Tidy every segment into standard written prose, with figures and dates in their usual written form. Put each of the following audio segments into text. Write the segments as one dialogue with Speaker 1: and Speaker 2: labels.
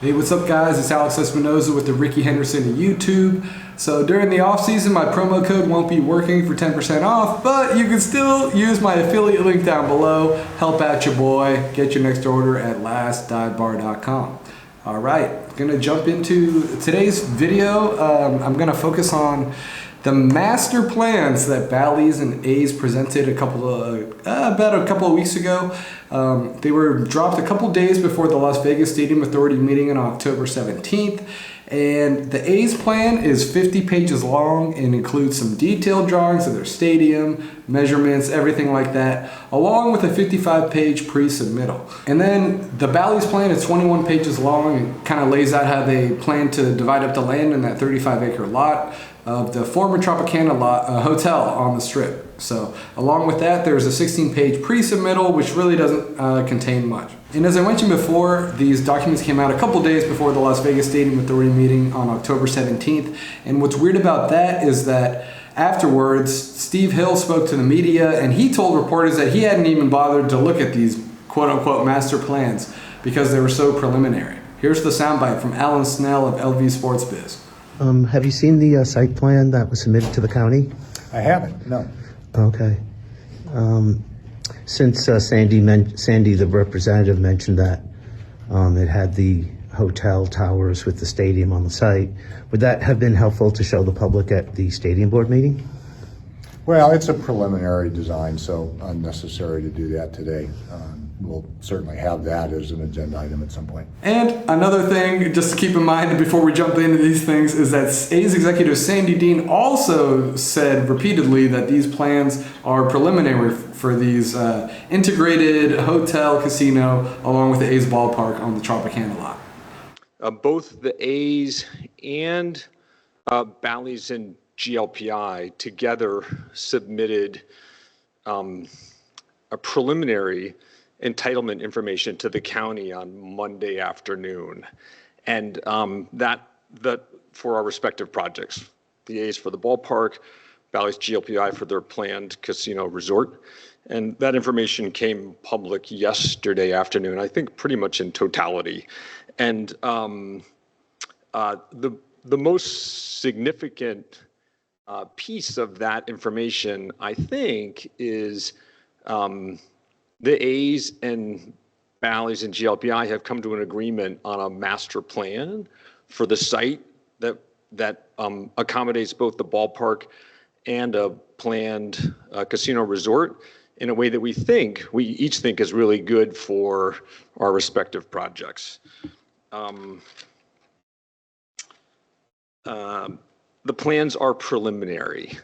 Speaker 1: Hey, what's up guys? It's Alex Espinoza with the Ricky Henderson of YouTube. So during the off season, my promo code won't be working for 10% off, but you can still use my affiliate link down below. Help out your boy. Get your next order at lastdivebar.com. All right, gonna jump into today's video. I'm gonna focus on the master plans that Bally's and A's presented about a couple of weeks ago. They were dropped a couple days before the Las Vegas Stadium Authority meeting on October 17th. And the A's plan is 50 pages long and includes some detailed drawings of their stadium, measurements, everything like that, along with a 55-page pre-submittal. And then the Bally's plan is 21 pages long and kind of lays out how they plan to divide up the land in that 35-acre lot of the former Tropicana hotel on the Strip. So along with that, there's a 16-page pre-submittal, which really doesn't contain much. And as I mentioned before, these documents came out a couple days before the Las Vegas Stadium Authority meeting on October 17th. And what's weird about that is that afterwards, Steve Hill spoke to the media and he told reporters that he hadn't even bothered to look at these quote-unquote master plans because they were so preliminary. Here's the soundbite from Alan Snell of LV Sports Biz.
Speaker 2: Have you seen the site plan that was submitted to the county?
Speaker 3: I haven't, no.
Speaker 2: Okay. Since Sandy, the representative, mentioned that it had the hotel towers with the stadium on the site, would that have been helpful to show the public at the stadium board meeting?
Speaker 3: Well, it's a preliminary design, so unnecessary to do that today. We'll certainly have that as an agenda item at some point.
Speaker 1: And another thing, just to keep in mind before we jump into these things, is that A's executive Sandy Dean also said repeatedly that these plans are preliminary for these integrated hotel casino along with the A's ballpark on the Tropicana lot.
Speaker 4: Both the A's and Bally's and GLPI together submitted a preliminary entitlement information to the county on Monday afternoon, and that for our respective projects, the A's for the ballpark, Bally's GLPI for their planned casino resort, and that information came public yesterday afternoon, I think pretty much in totality. And the most significant piece of that information, I think, is the A's and Bally's and GLPI have come to an agreement on a master plan for the site that accommodates both the ballpark and a planned casino resort in a way that we each think is really good for our respective projects. The plans are preliminary,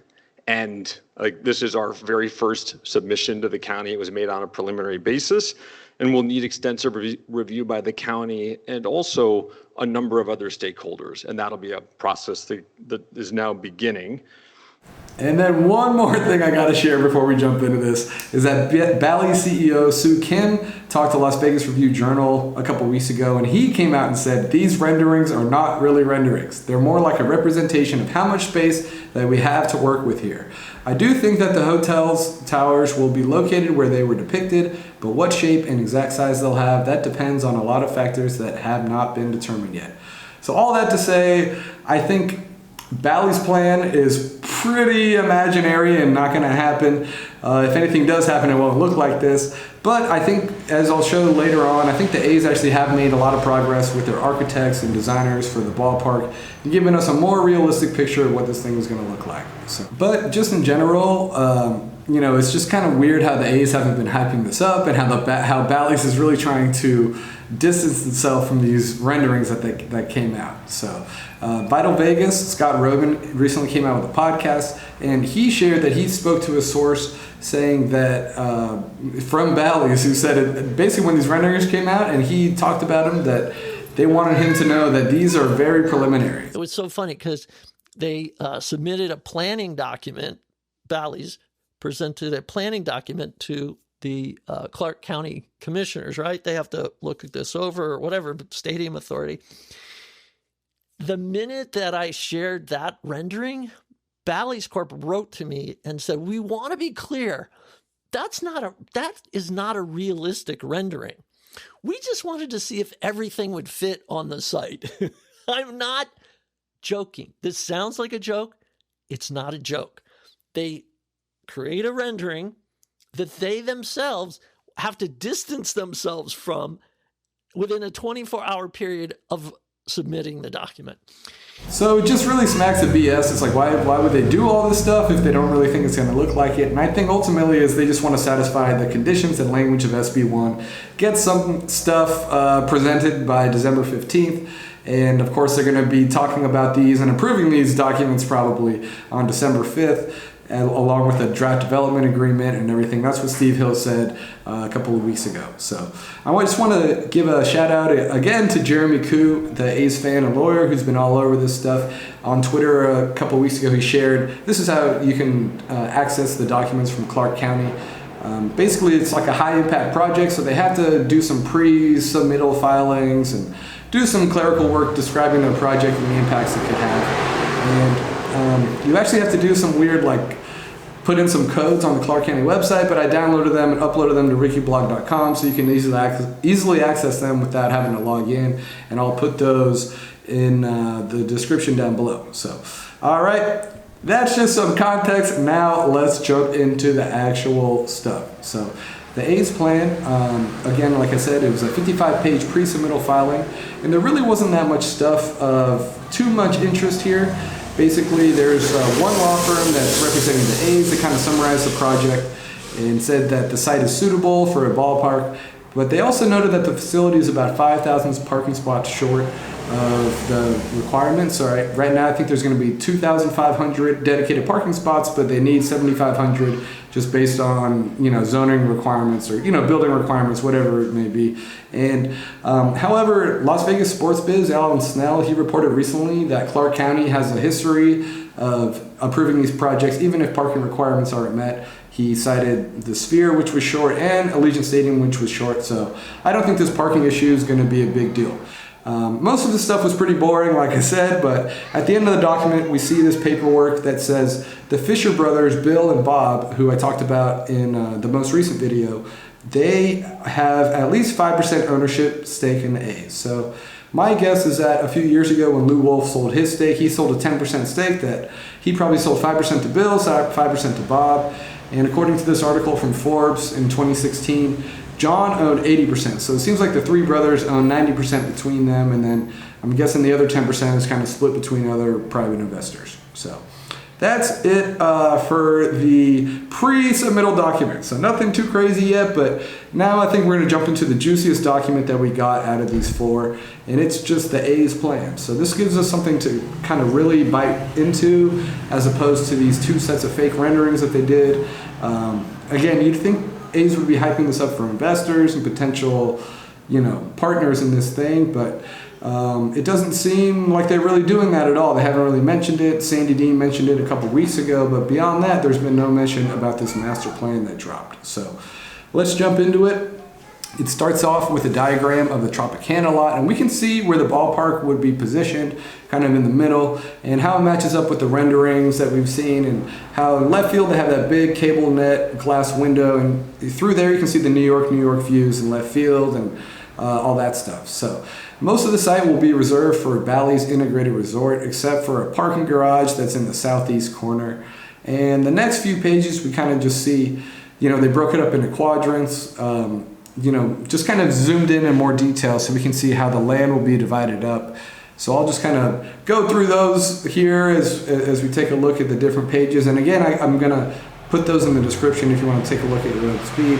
Speaker 4: and this is our very first submission to the county. It was made on a preliminary basis, and will need extensive review by the county and also a number of other stakeholders, and that'll be a process that is now beginning.
Speaker 1: And then one more thing I got to share before we jump into this is that Bally CEO Soo Kim talked to Las Vegas Review-Journal a couple weeks ago, and he came out and said these renderings are not really renderings. They're more like a representation of how much space that we have to work with here. I do think that the hotel's towers will be located where they were depicted, but what shape and exact size they'll have, that depends on a lot of factors that have not been determined yet. So all that to say, I think Bally's plan is pretty imaginary and not going to happen. If anything does happen, it won't look like this. But I think, as I'll show later on, I think the A's actually have made a lot of progress with their architects and designers for the ballpark, giving us a more realistic picture of what this thing is going to look like. But just in general, it's just kind of weird how the A's haven't been hyping this up, and how Bally's is really trying to distance itself from these renderings that came out. So Vital Vegas, Scott Rogan recently came out with a podcast, and he shared that he spoke to a source saying that from Bally's, who said it basically when these renderings came out, and he talked about them, that they wanted him to know that these are very preliminary.
Speaker 5: It was so funny because they submitted a planning document. Bally's presented a planning document to the Clark County commissioners, right? They have to look at this over or whatever, stadium authority. The minute that I shared that rendering, Bally's Corp wrote to me and said, we want to be clear, that is not a realistic rendering. We just wanted to see if everything would fit on the site. I'm not joking. This sounds like a joke. It's not a joke. They create a rendering that they themselves have to distance themselves from within a 24-hour period of submitting the document.
Speaker 1: So it just really smacks of BS. It's like, why would they do all this stuff if they don't really think it's going to look like it? And I think ultimately is they just want to satisfy the conditions and language of SB1, get some stuff presented by December 15th. And of course, they're going to be talking about these and approving these documents probably on December 5th, along with a draft development agreement and everything. That's what Steve Hill said a couple of weeks ago. So I just want to give a shout out again to Jeremy Koo, the A's fan and lawyer who's been all over this stuff. On Twitter a couple of weeks ago, he shared, this is how you can access the documents from Clark County. Basically, it's like a high-impact project, so they have to do some pre-submittal filings and do some clerical work describing their project and the impacts it could have. And you actually have to do some weird, like, put in some codes on the Clark County website, but I downloaded them and uploaded them to rickyblog.com so you can easily access them without having to log in. And I'll put those in the description down below. So, all right. That's just some context. Now let's jump into the actual stuff. So the A's plan, again, like I said, it was a 55-page pre-submittal filing, and there really wasn't that much stuff of too much interest here. Basically, there's one law firm that's representing the A's that kind of summarized the project and said that the site is suitable for a ballpark, but they also noted that the facility is about 5,000 parking spots short of the requirements. So right now I think there's going to be 2,500 dedicated parking spots, but they need 7,500 just based on, zoning requirements or, building requirements, whatever it may be. And however, Las Vegas sports biz, Alan Snell, he reported recently that Clark County has a history of approving these projects, even if parking requirements aren't met. He cited the Sphere, which was short, and Allegiant Stadium, which was short. So I don't think this parking issue is going to be a big deal. Most of the stuff was pretty boring, like I said, but at the end of the document, we see this paperwork that says the Fisher brothers, Bill and Bob, who I talked about in the most recent video, they have at least 5% ownership stake in the A's. So my guess is that a few years ago when Lou Wolf sold his stake, he sold a 10% stake that he probably sold 5% to Bill, 5% to Bob. And according to this article from Forbes in 2016, John owned 80%. So it seems like the three brothers own 90% between them, and then I'm guessing the other 10% is kind of split between other private investors. So that's it for the pre-submittal document. So nothing too crazy yet, but now I think we're going to jump into the juiciest document that we got out of these four, and it's just the A's plan. So this gives us something to kind of really bite into as opposed to these two sets of fake renderings that they did. Again, you'd think A's would be hyping this up for investors and potential, partners in this thing, but it doesn't seem like they're really doing that at all. They haven't really mentioned it. Sandy Dean mentioned it a couple weeks ago, but beyond that, there's been no mention about this master plan that dropped. So let's jump into it. It starts off with a diagram of the Tropicana lot, and we can see where the ballpark would be positioned, kind of in the middle, and how it matches up with the renderings that we've seen, and how in left field they have that big cable net glass window, and through there you can see the New York views in left field and all that stuff. So most of the site will be reserved for Bally's integrated resort, except for a parking garage that's in the southeast corner. And the next few pages we kind of just see, they broke it up into quadrants, just kind of zoomed in more detail so we can see how the land will be divided up. So I'll just kind of go through those here as we take a look at the different pages. And again, I'm going to put those in the description if you want to take a look at your own speed.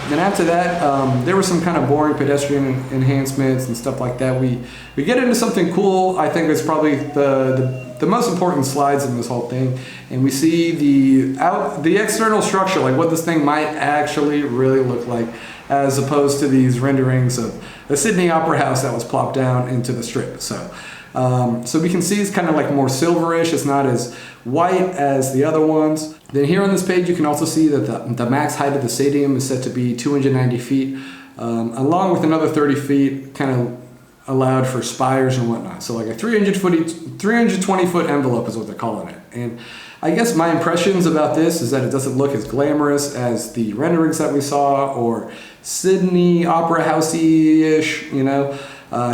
Speaker 1: Then after that, there were some kind of boring pedestrian enhancements and stuff like that. We get into something cool. I think it's probably the most important slides in this whole thing, and we see the external structure, like what this thing might actually really look like, as opposed to these renderings of the Sydney Opera House that was plopped down into the strip. So we can see it's kind of like more silverish. It's not as white as the other ones. Then here on this page, you can also see that the max height of the stadium is set to be 290 feet, along with another 30 feet kind of allowed for spires and whatnot. So like a 320 foot envelope is what they're calling it. And I guess my impressions about this is that it doesn't look as glamorous as the renderings that we saw, or Sydney Opera Housey-ish, you know.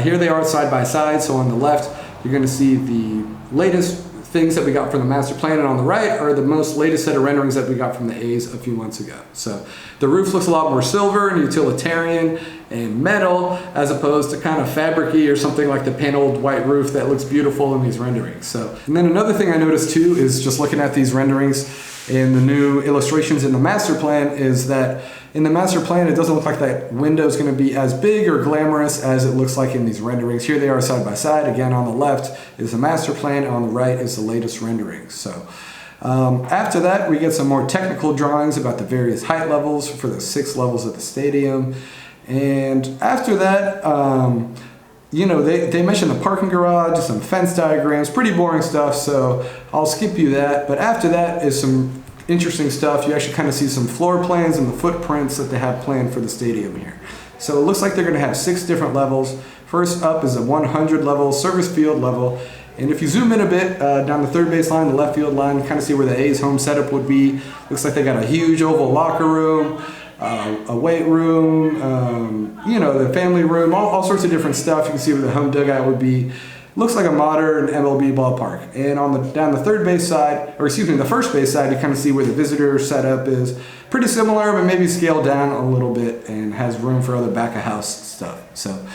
Speaker 1: Here they are side by side. So on the left, you're going to see the latest things that we got from the master plan, and on the right are the most latest set of renderings that we got from the A's a few months ago. So the roof looks a lot more silver and utilitarian and metal, as opposed to kind of fabric-y or something like the paneled white roof that looks beautiful in these renderings. So, and then another thing I noticed too is just looking at these renderings and the new illustrations in the master plan is that in the master plan, it doesn't look like that window is going to be as big or glamorous as it looks like in these renderings. Here they are side by side. Again, on the left is the master plan, and on the right is the latest renderings. So after that, we get some more technical drawings about the various height levels for the 6 levels of the stadium. And after that, you know, they mentioned the parking garage, some fence diagrams, pretty boring stuff, so I'll skip you that. But after that is some interesting stuff. You actually kind of see some floor plans and the footprints that they have planned for the stadium here. So it looks like they're going to have 6 different levels. First up is a 100 level service field level. And if you zoom in a bit down the third base line, the left field line, kind of see where the A's home setup would be. Looks like they got a huge oval locker room, a weight room, you know, the family room, all sorts of different stuff. You can see where the home dugout would be. Looks like a modern MLB ballpark. And on down the third base side, or excuse me, the first base side, you kind of see where the visitor setup is. Pretty similar, but maybe scaled down a little bit and has room for other back of house stuff. So,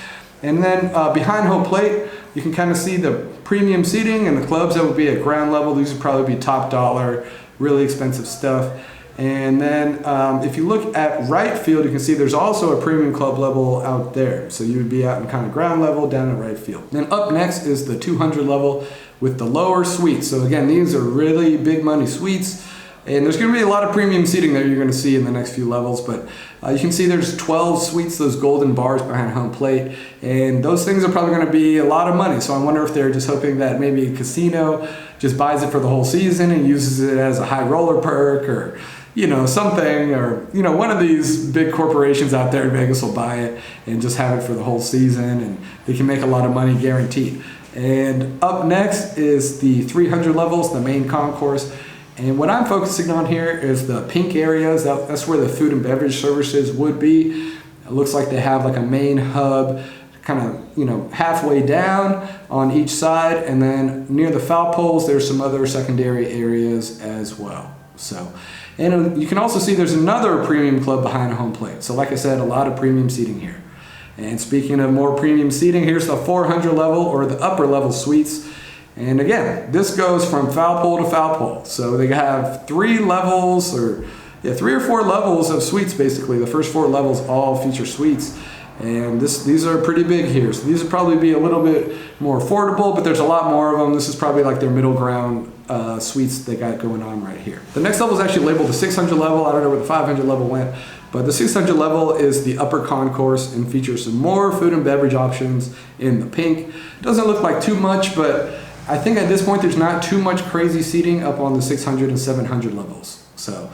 Speaker 1: and then behind home plate, you can kind of see the premium seating and the clubs that would be at ground level. These would probably be top dollar, really expensive stuff. And then if you look at right field, you can see there's also a premium club level out there. So you would be out in kind of ground level down at right field. Then up next is the 200 level with the lower suites. So again, these are really big money suites. And there's going to be a lot of premium seating there you're going to see in the next few levels. But you can see there's 12 suites, those golden bars behind home plate. And those things are probably going to be a lot of money. So I wonder if they're just hoping that maybe a casino just buys it for the whole season and uses it as a high roller perk, or you know, something, or, you know, one of these big corporations out there in Vegas will buy it and just have it for the whole season, and they can make a lot of money guaranteed. And up next is the 300 levels, the main concourse. And what I'm focusing on here is the pink areas. That's where the food and beverage services would be. It looks like they have like a main hub kind of, you know, halfway down on each side. And then near the foul poles, there's some other secondary areas as well. So, and you can also see there's another premium club behind home plate. So like I said, a lot of premium seating here. And speaking of more premium seating, here's the 400 level, or the upper level suites. And again, this goes from foul pole to foul pole. So they have 3 levels, or 3 or 4 levels of suites basically. The first 4 levels all feature suites. And these are pretty big here. So these would probably be a little bit more affordable, but there's a lot more of them. This is probably like their middle ground suites they got going on right here. The next level is actually labeled the 600 level. I don't know where the 500 level went, but the 600 level is the upper concourse and features some more food and beverage options in the pink. Doesn't look like too much, but I think at this point there's not too much crazy seating up on the 600 and 700 levels. So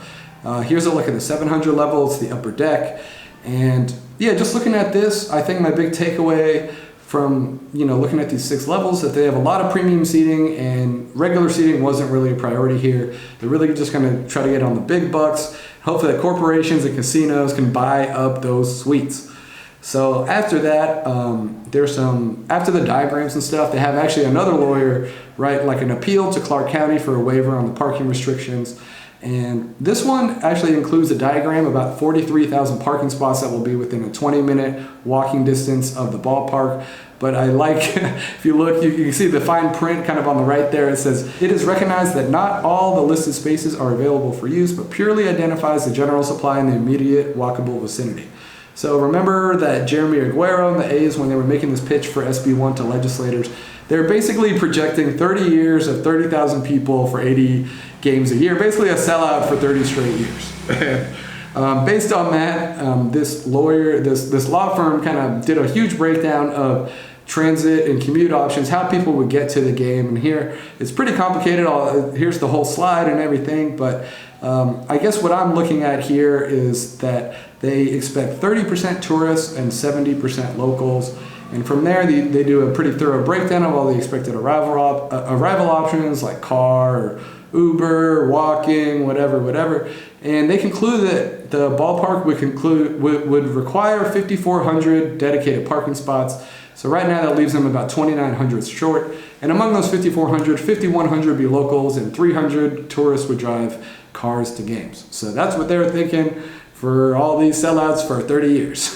Speaker 1: here's a look at the 700 level. It's the upper deck. And yeah, just looking at this, I think my big takeaway from, you know, looking at these 6 levels, that they have a lot of premium seating, and regular seating wasn't really a priority here. They're really just going to try to get on the big bucks. Hopefully that corporations and casinos can buy up those suites. So after that, after the diagrams and stuff, they have actually another lawyer write like an appeal to Clark County for a waiver on the parking restrictions. And this one actually includes a diagram about 43,000 parking spots that will be within a 20-minute walking distance of the ballpark. But I like, if you look, you can see the fine print kind of on the right there. It says, "It is recognized that not all the listed spaces are available for use, but purely identifies the general supply in the immediate walkable vicinity." So remember that Jeremy Aguero and the A's, when they were making this pitch for SB1 to legislators, they're basically projecting 30 years of 30,000 people for 80 games a year, basically a sellout for 30 straight years. Based on that, this law firm kind of did a huge breakdown of transit and commute options, how people would get to the game. And here, it's pretty complicated. Here's the whole slide and everything, but I guess what I'm looking at here is that they expect 30% tourists and 70% locals. And from there, they do a pretty thorough breakdown of all the expected arrival options like car, or Uber, walking, whatever. And they conclude that the ballpark would require 5,400 dedicated parking spots. So right now that leaves them about 2,900 short. And among those 5,400, 5,100 would be locals and 300 tourists would drive cars to games. So that's what they were thinking for all these sellouts for 30 years.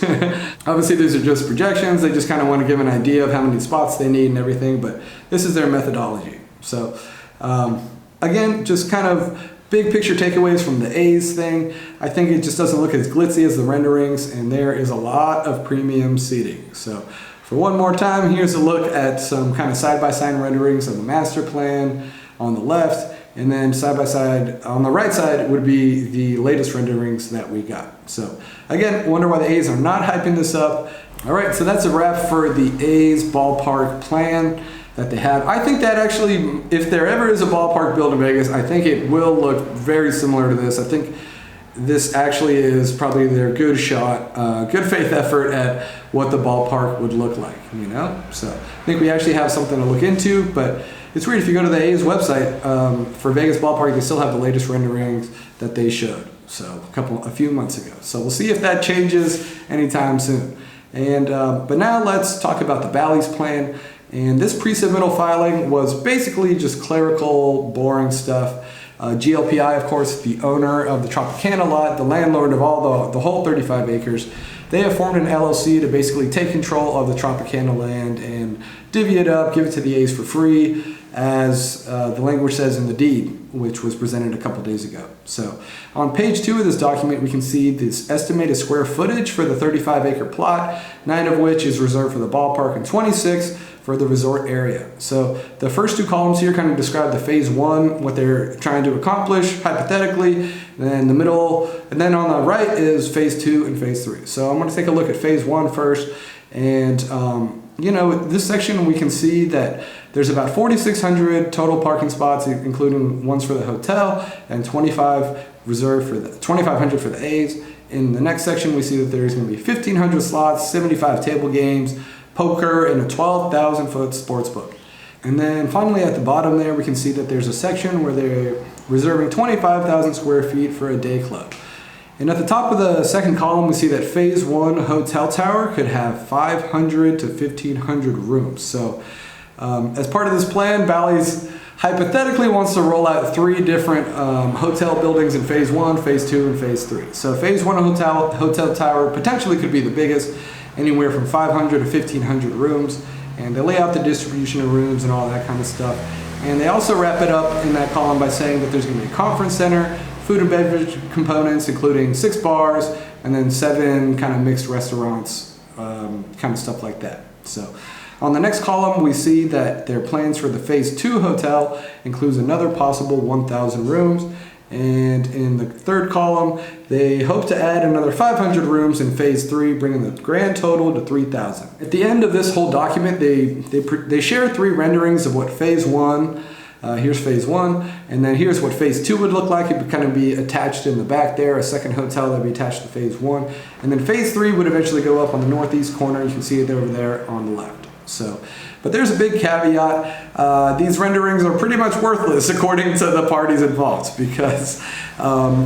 Speaker 1: Obviously, these are just projections. They just kind of want to give an idea of how many spots they need and everything, but this is their methodology. So again, just kind of big picture takeaways from the A's thing. I think it just doesn't look as glitzy as the renderings, and there is a lot of premium seating. So for one more time, here's a look at some kind of side-by-side renderings of the master plan on the left, and then side-by-side on the right side would be the latest renderings that we got. So again, wonder why the A's are not hyping this up. All right, so that's a wrap for the A's ballpark plan that they have. I think that actually, if there ever is a ballpark built in Vegas, I think it will look very similar to this. I think this actually is probably their good shot, good faith effort at what the ballpark would look like, you know? So I think we actually have something to look into, but it's weird, if you go to the A's website, for Vegas ballpark, they still have the latest renderings that they showed, so a few months ago. So we'll see if that changes anytime soon. And but now let's talk about the Bally's plan. And this pre-submittal filing was basically just clerical, boring stuff. GLPI, of course, the owner of the Tropicana lot, the landlord of all the whole 35 acres, they have formed an LLC to basically take control of the Tropicana land and divvy it up, give it to the A's for free, as the language says in the deed, which was presented a couple days ago. So on page 2 of this document, we can see this estimated square footage for the 35-acre plot, 9 of which is reserved for the ballpark and 26 for the resort area. So the first 2 columns here kind of describe the phase 1, what they're trying to accomplish hypothetically, and then the middle, and then on the right is phase 2 and phase 3. So I'm going to take a look at phase 1 first, and you know, this section we can see that there's about 4,600 total parking spots, including ones for the hotel, and 2,500 for the A's. In the next section, we see that there's going to be 1,500 slots, 75 table games, poker, and a 12,000-foot sports book. And then finally at the bottom there, we can see that there's a section where they're reserving 25,000 square feet for a day club. And at the top of the second column, we see that phase 1 hotel tower could have 500 to 1,500 rooms. So as part of this plan, Bally's hypothetically wants to roll out 3 different hotel buildings in phase 1, phase 2, and phase 3. So phase 1 hotel tower potentially could be the biggest, anywhere from 500 to 1,500 rooms. And they lay out the distribution of rooms and all that kind of stuff. And they also wrap it up in that column by saying that there's going to be a conference center, food and beverage components, including 6 bars, and then 7 kind of mixed restaurants, kind of stuff like that. So on the next column, we see that their plans for the phase 2 hotel includes another possible 1,000 rooms. And in the third column, they hope to add another 500 rooms in phase 3, bringing the grand total to 3,000. At the end of this whole document, they share 3 renderings of what phase 1, here's phase 1, and then here's what phase 2 would look like. It would kind of be attached in the back there, a second hotel that would be attached to phase 1. And then phase 3 would eventually go up on the northeast corner. You can see it over there on the left. So, but there's a big caveat. These renderings are pretty much worthless according to the parties involved, because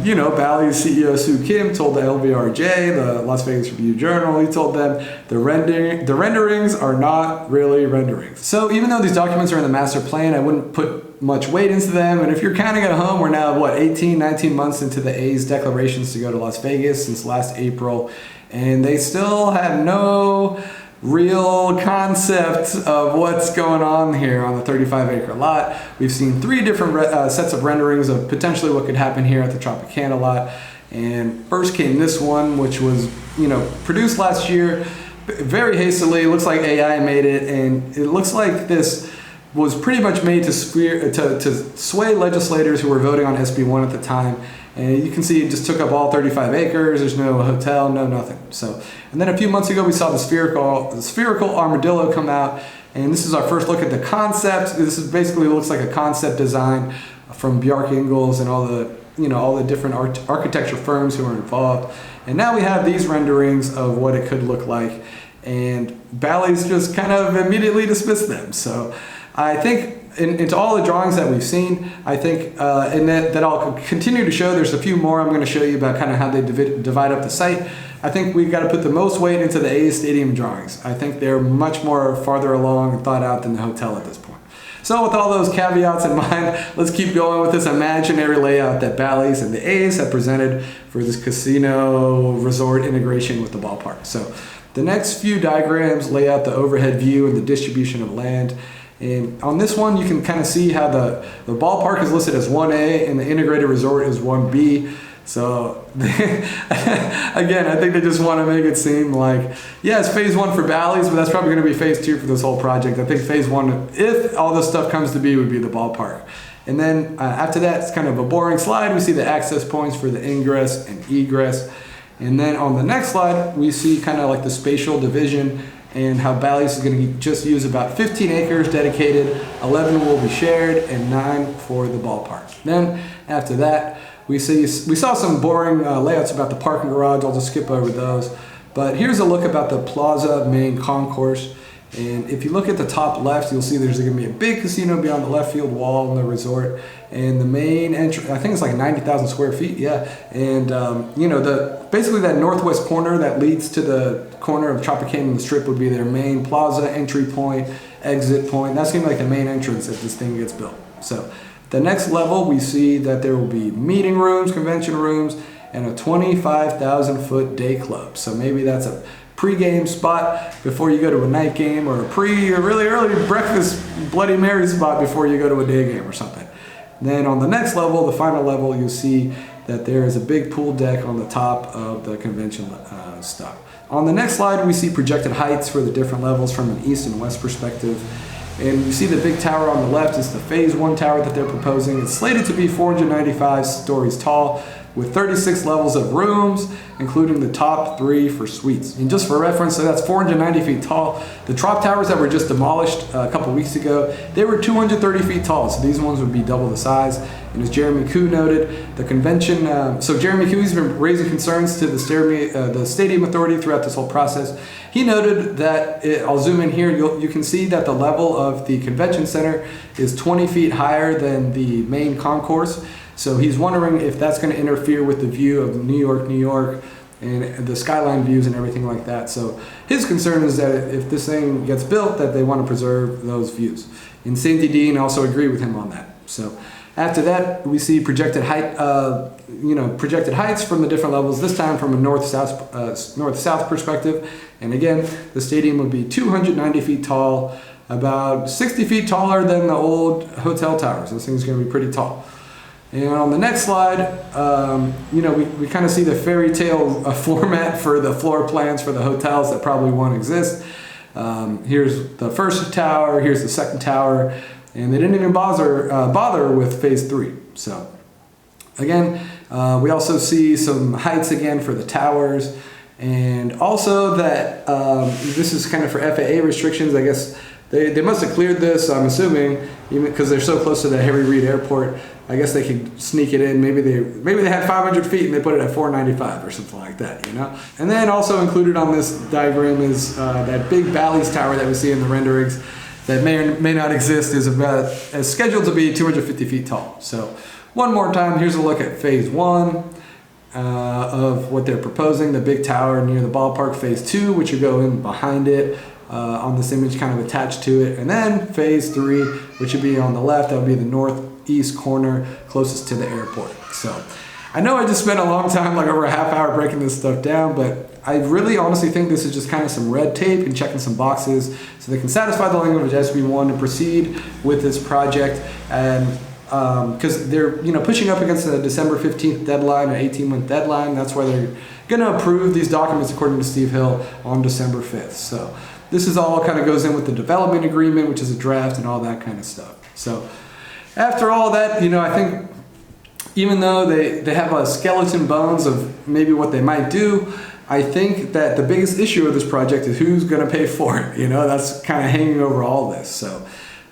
Speaker 1: you know, Bally's CEO Soo Kim told the LVRJ, the Las Vegas Review-Journal, he told them the renderings are not really renderings. So even though these documents are in the master plan, I wouldn't put much weight into them. And if you're counting at home, we're now, what, 18, 19 months into the A's declarations to go to Las Vegas since last April, and they still have no real concept of what's going on here on the 35-acre lot. We've seen 3 different sets of renderings of potentially what could happen here at the Tropicana lot. And first came this one, which was, you know, produced last year very hastily. It looks like AI made it, and it looks like this was pretty much made to sway legislators who were voting on SB1 at the time. And you can see it just took up all 35 acres. There's no hotel, no nothing. So, and then a few months ago, we saw the spherical armadillo come out. And this is our first look at the concept. This is basically looks like a concept design from Bjarke Ingels and all the, you know, all the different architecture firms who are involved. And now we have these renderings of what it could look like. and Bally's just kind of immediately dismissed them. So I think into all the drawings that we've seen, I think, and that I'll continue to show, there's a few more I'm going to show you about kind of how they divide up the site. I think we've got to put the most weight into the A's stadium drawings. I think they're much more farther along and thought out than the hotel at this point. So with all those caveats in mind, let's keep going with this imaginary layout that Bally's and the A's have presented for this casino resort integration with the ballpark. So the next few diagrams lay out the overhead view and the distribution of land. And on this one, you can kind of see how the ballpark is listed as 1A and the integrated resort is 1B. So again, I think they just want to make it seem like, yeah, it's phase 1 for Bally's, but that's probably going to be phase 2 for this whole project. I think phase 1, if all this stuff comes to be, would be the ballpark. And then after that, it's kind of a boring slide. We see the access points for the ingress and egress. And then on the next slide, we see kind of like the spatial division and how Bally's is going to just use about 15 acres dedicated, 11 will be shared, and 9 for the ballpark. Then after that, we saw some boring layouts about the parking garage. I'll just skip over those. But here's a look about the plaza main concourse. And if you look at the top left, you'll see there's going to be a big casino beyond the left field wall in the resort. And the main entrance, I think it's like 90,000 square feet, yeah. And you know, basically that northwest corner that leads to the corner of Tropicana and the Strip would be their main plaza entry point, exit point. That's going to be like the main entrance if this thing gets built. So the next level, we see that there will be meeting rooms, convention rooms, and a 25,000 foot day club. So maybe that's a pre-game spot before you go to a night game, or a really early breakfast Bloody Mary spot before you go to a day game or something. Then on the next level, the final level, you'll see that there is a big pool deck on the top of the convention stuff. On the next slide, we see projected heights for the different levels from an east and west perspective. And you see the big tower on the left is the phase 1 tower that they're proposing. It's slated to be 495 stories tall with 36 levels of rooms, including the top 3 for suites. And just for reference, so that's 490 feet tall. The Trop towers that were just demolished a couple weeks ago, they were 230 feet tall, so these ones would be double the size. And as Jeremy Koo noted, the convention, so Jeremy Koo has been raising concerns to the Stadium Authority throughout this whole process. He noted that, I'll zoom in here, you can see that the level of the convention center is 20 feet higher than the main concourse. So he's wondering if that's going to interfere with the view of New York, and the skyline views and everything like that. So his concern is that if this thing gets built, that they want to preserve those views. And Sandy Dean also agreed with him on that. So after that, we see projected heights from the different levels. This time from a north-south perspective. And again, the stadium would be 290 feet tall, about 60 feet taller than the old hotel towers. This thing's going to be pretty tall. And on the next slide, we kind of see the fairy tale format for the floor plans for the hotels that probably won't exist. Here's the first tower, here's the second tower, and they didn't even bother with phase 3. So again, we also see some heights again for the towers, and also that this is kind of for FAA restrictions. I guess they must have cleared this, I'm assuming, even because they're so close to the Harry Reid Airport. I guess they could sneak it in. Maybe they had 500 feet and they put it at 495 or something like that, you know? And then also included on this diagram is that big Bally's tower that we see in the renderings that may or may not exist, is scheduled to be 250 feet tall. So one more time, here's a look at phase 1 of what they're proposing, the big tower near the ballpark, phase 2, which you go in behind it, on this image kind of attached to it, and then phase 3, which would be on the left, that would be the northeast corner closest to the airport. So I know I just spent a long time, like over a half hour, breaking this stuff down, but I really honestly think this is just kind of some red tape and checking some boxes so they can satisfy the language SB1 and proceed with this project. And because they're pushing up against the December 15th deadline, an 18-month deadline. That's why they're going to approve these documents according to Steve Hill on December 5th. So this is all kind of goes in with the development agreement, which is a draft and all that kind of stuff. So after all that, I think even though they have a skeleton bones of maybe what they might do, I think that the biggest issue of this project is who's going to pay for it. That's kind of hanging over all this. So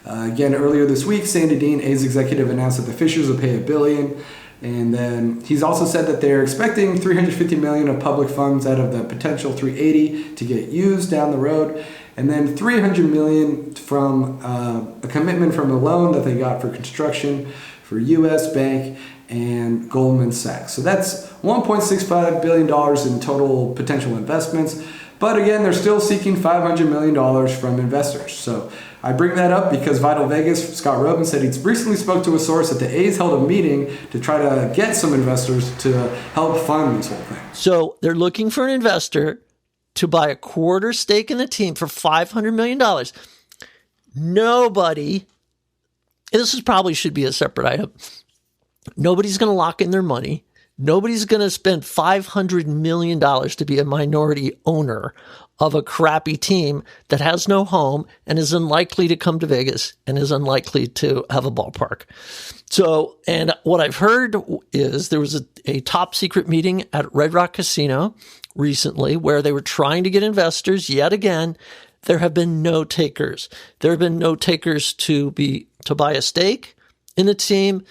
Speaker 1: again, earlier this week, Sandy Dean, A's executive, announced that the Fishers will pay $1 billion. And then he's also said that they're expecting $350 million of public funds out of the potential $380 to get used down the road, and then $300 million from a commitment from a loan that they got for construction for U.S. Bank and Goldman Sachs. So that's $1.65 billion in total potential investments. But again, they're still seeking $500 million from investors. So I bring that up because Vital Vegas, Scott Robin, said he recently spoke to a source that the A's held a meeting to try to get some investors to help fund this whole thing.
Speaker 5: So they're looking for an investor to buy a quarter stake in the team for $500 million. Nobody, this probably should be a separate item. Nobody's going to lock in their money. Nobody's going to spend $500 million to be a minority owner of a crappy team that has no home and is unlikely to come to Vegas and is unlikely to have a ballpark. So, and what I've heard is there was a top secret meeting at Red Rock Casino recently where they were trying to get investors. Yet again, there have been no takers. There have been no takers to buy a stake in the team.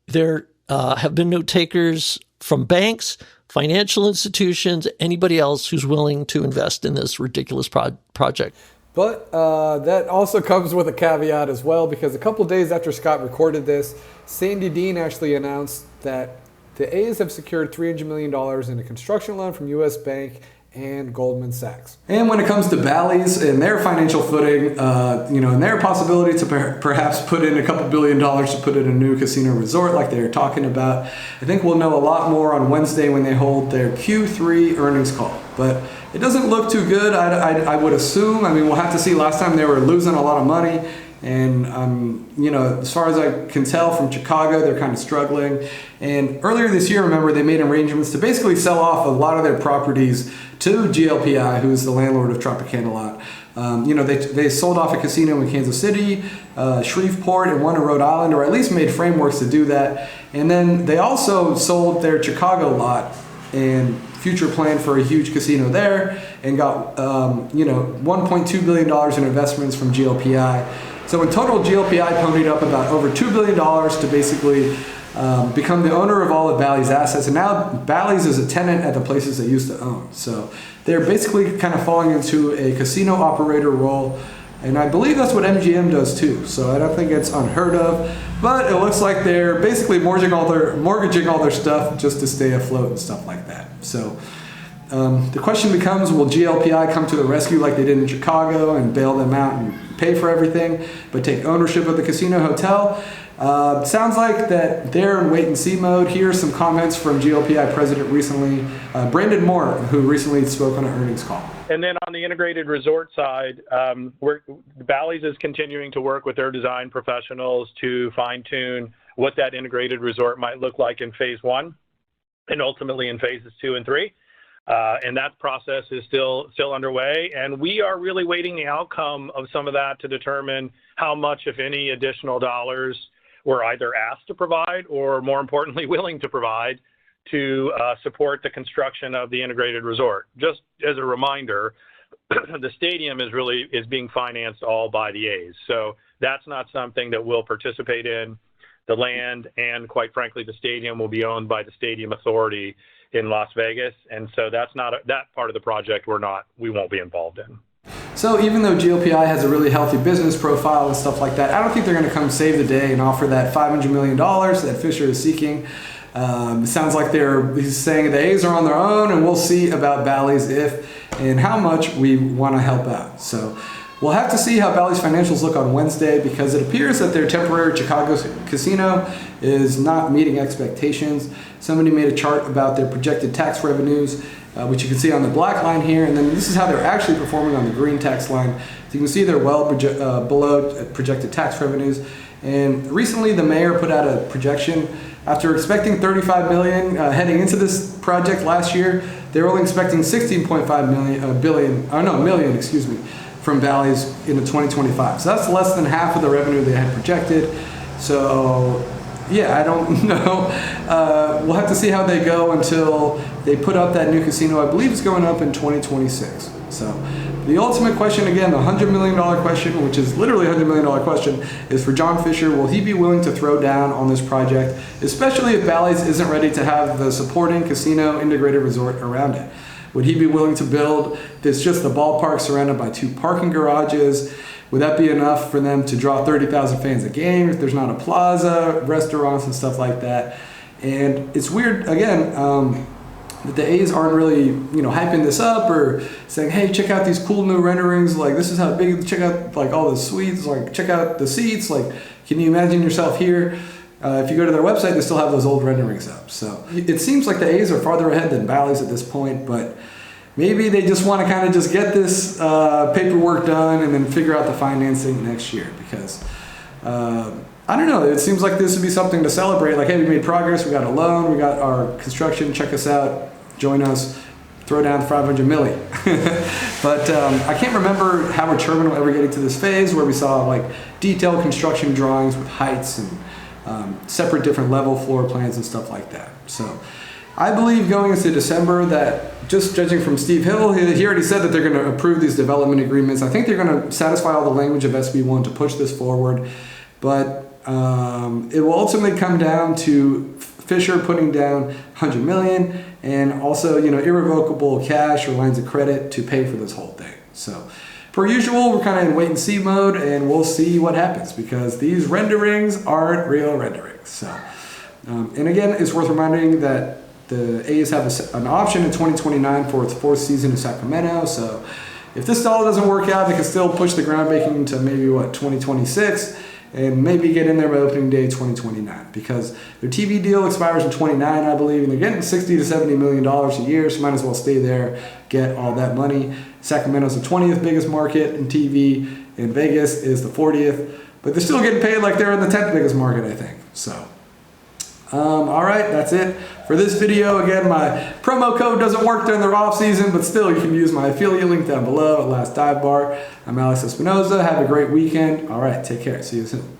Speaker 5: There have been no takers from banks, financial institutions, anybody else who's willing to invest in this ridiculous project.
Speaker 1: But that also comes with a caveat as well, because a couple days after Scott recorded this, Sandy Dean actually announced that the A's have secured $300 million in a construction loan from U.S. Bank and Goldman Sachs. And when it comes to Bally's and their financial footing, and their possibility to perhaps put in a couple $2 billion to put in a new casino resort like they're talking about, I think we'll know a lot more on Wednesday when they hold their Q3 earnings call. But it doesn't look too good, I would assume. I mean, we'll have to see. Last time they were losing a lot of money. And, as far as I can tell from Chicago, they're kind of struggling. And earlier this year, remember, they made arrangements to basically sell off a lot of their properties to GLPI, who is the landlord of Tropicana Lot. They sold off a casino in Kansas City, Shreveport, and one in Rhode Island, or at least made frameworks to do that. And then they also sold their Chicago lot and future plan for a huge casino there, and got $1.2 billion in investments from GLPI. So in total, GLPI ponied up about over $2 billion to basically become the owner of all of Bally's assets. And now Bally's is a tenant at the places they used to own. So they're basically kind of falling into a casino operator role. And I believe that's what MGM does too. So I don't think it's unheard of. But it looks like they're basically mortgaging all their stuff just to stay afloat and stuff like that. So the question becomes, will GLPI come to the rescue like they did in Chicago and bail them out and pay for everything, but take ownership of the casino hotel? Sounds like that they're in wait and see mode. Here are some comments from GLPI president recently, Brandon Moore, who recently spoke on an earnings call.
Speaker 6: And then on the integrated resort side, Bally's is continuing to work with their design professionals to fine tune what that integrated resort might look like in phase 1 and ultimately in phases 2 and 3. And that process is still underway, and we are really waiting the outcome of some of that to determine how much, if any, additional dollars we're either asked to provide or, more importantly, willing to provide to support the construction of the integrated resort. Just as a reminder, the stadium is being financed all by the A's, so that's not something that we'll participate in. The land and, quite frankly, the stadium will be owned by the Stadium Authority in Las Vegas, and so that's not that part of the project we won't be involved in.
Speaker 1: So even though GLPI has a really healthy business profile and stuff like that, I don't think they're going to come save the day and offer that $500 million that Fisher is seeking. It sounds like he's saying the A's are on their own, and we'll see about Bally's if and how much we want to help out. So we'll have to see how Bally's financials look on Wednesday, because it appears that their temporary Chicago casino is not meeting expectations. Somebody made a chart about their projected tax revenues, which you can see on the black line here, and then this is how they're actually performing on the green tax line. So you can see they're well below projected tax revenues. And recently the mayor put out a projection. After expecting $35 million heading into this project last year, they were only expecting $16.5 million from Bally's in 2025. So that's less than half of the revenue they had projected. So yeah, I don't know. We'll have to see how they go until they put up that new casino. I believe it's going up in 2026. So, the ultimate question, again, the $100 million question, which is literally a $100 million question, is for John Fisher. Will he be willing to throw down on this project, especially if Bally's isn't ready to have the supporting casino integrated resort around it? Would he be willing to build this just the ballpark surrounded by 2 parking garages? Would that be enough for them to draw 30,000 fans a game if there's not a plaza, restaurants and stuff like that? And it's weird, again, that the A's aren't really, hyping this up or saying, hey, check out these cool new renderings. Like, this is how big, check out like all the suites, like check out the seats. Like, can you imagine yourself here? If you go to their website, they still have those old renderings up. So it seems like the A's are farther ahead than Bally's at this point, but maybe they just want to kind of just get this paperwork done and then figure out the financing next year because, I don't know, it seems like this would be something to celebrate. Like, hey, we made progress, we got a loan, we got our construction, check us out, join us, throw down 500 million. But I can't remember Howard Sherman ever getting to this phase where we saw like detailed construction drawings with heights and separate different level floor plans and stuff like that. So I believe going into December that, just judging from Steve Hill, he already said that they're going to approve these development agreements. I think they're going to satisfy all the language of SB1 to push this forward. But it will ultimately come down to Fisher putting down $100 million and also, irrevocable cash or lines of credit to pay for this whole thing. So, per usual, we're kind of in wait and see mode, and we'll see what happens because these renderings aren't real renderings. So, and again, it's worth reminding that the A's have an option in 2029 for its 4th season in Sacramento. So, if this all doesn't work out, they can still push the groundbreaking to maybe 2026. And maybe get in there by opening day 2029 because their TV deal expires in 29, I believe, and they're getting $60 to $70 million a year, so might as well stay there, get all that money. Sacramento's the 20th biggest market in TV, and Vegas is the 40th, but they're still getting paid like they're in the 10th biggest market, I think. So, all right, that's it for this video. Again, my promo code doesn't work during their off season, but still, you can use my affiliate link down below at Last Dive Bar. I'm Alex Espinoza. Have a great weekend. All right, take care. See you soon.